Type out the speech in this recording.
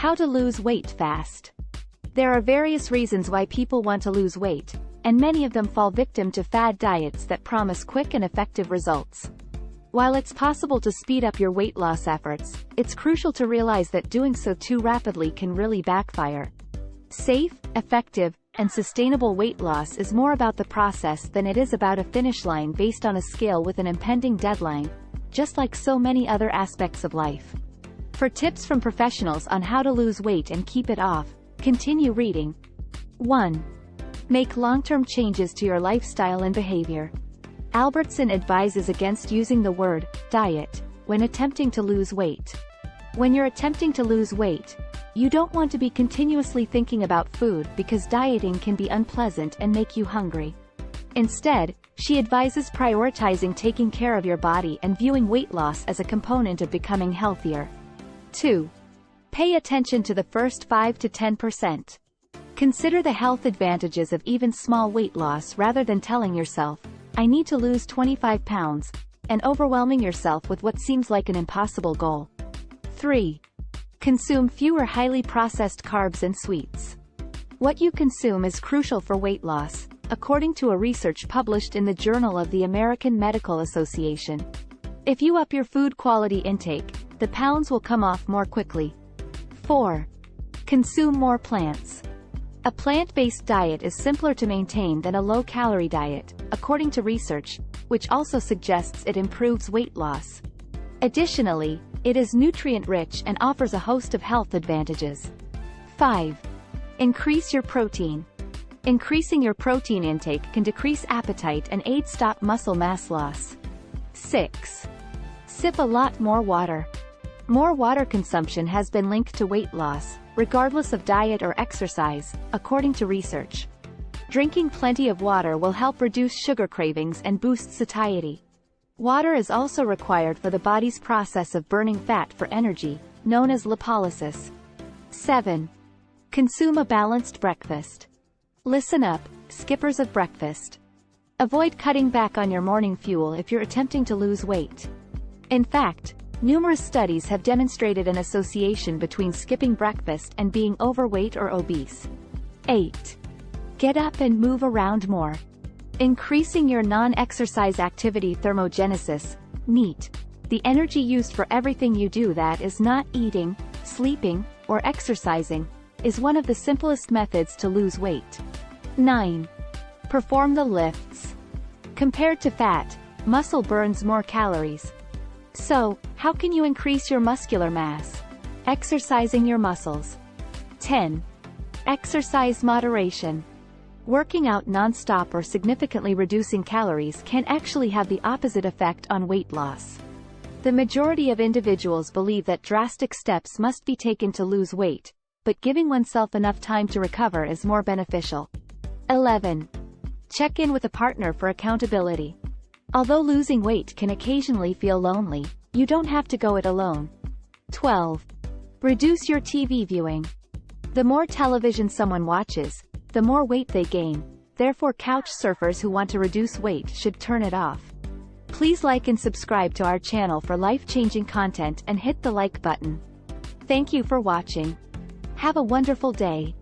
How to lose weight fast. There are various reasons why people want to lose weight, and many of them fall victim to fad diets that promise quick and effective results. While it's possible to speed up your weight loss efforts, it's crucial to realize that doing so too rapidly can really backfire. Safe, effective, and sustainable weight loss is more about the process than it is about a finish line based on a scale with an impending deadline, just like so many other aspects of life. For tips from professionals on how to lose weight and keep it off, continue reading. 1. Make long-term changes to your lifestyle and behavior. Albertson advises against using the word diet when attempting to lose weight. When you're attempting to lose weight, you don't want to be continuously thinking about food because dieting can be unpleasant and make you hungry. Instead, she advises prioritizing taking care of your body and viewing weight loss as a component of becoming healthier. 2. Pay attention to the first 5 to 10%. Consider the health advantages of even small weight loss rather than telling yourself, "I need to lose 25 pounds," and overwhelming yourself with what seems like an impossible goal. 3. Consume fewer highly processed carbs and sweets. What you consume is crucial for weight loss, according to a research published in the Journal of the American Medical Association. If you up your food quality intake, the pounds will come off more quickly. 4. Consume more plants. A plant-based diet is simpler to maintain than a low-calorie diet, according to research, which also suggests it improves weight loss. Additionally, it is nutrient-rich and offers a host of health advantages. 5. Increase your protein. Increasing your protein intake can decrease appetite and aid stop muscle mass loss. 6. Sip a lot more water. More water consumption has been linked to weight loss, regardless of diet or exercise, according to research. Drinking plenty of water will help reduce sugar cravings and boost satiety. Water is also required for the body's process of burning fat for energy, known as lipolysis. 7. Consume a balanced breakfast. Listen up, skippers of breakfast. Avoid cutting back on your morning fuel if you're attempting to lose weight. In fact, numerous studies have demonstrated an association between skipping breakfast and being overweight or obese. 8. Get up and move around more. Increasing your non-exercise activity thermogenesis, NEAT, the energy used for everything you do that is not eating, sleeping, or exercising, is one of the simplest methods to lose weight. 9. Perform the lifts. Compared to fat, muscle burns more calories. So, how can you increase your muscular mass? Exercising your muscles. 10. Exercise moderation. Working out non-stop or significantly reducing calories can actually have the opposite effect on weight loss. The majority of individuals believe that drastic steps must be taken to lose weight, but giving oneself enough time to recover is more beneficial. 11. Check in with a partner for accountability. Although losing weight can occasionally feel lonely, you don't have to go it alone. 12. Reduce your TV viewing. The more television someone watches, the more weight they gain. Therefore, couch surfers who want to reduce weight should turn it off. Please like and subscribe to our channel for life-changing content and hit the like button. Thank you for watching. Have a wonderful day.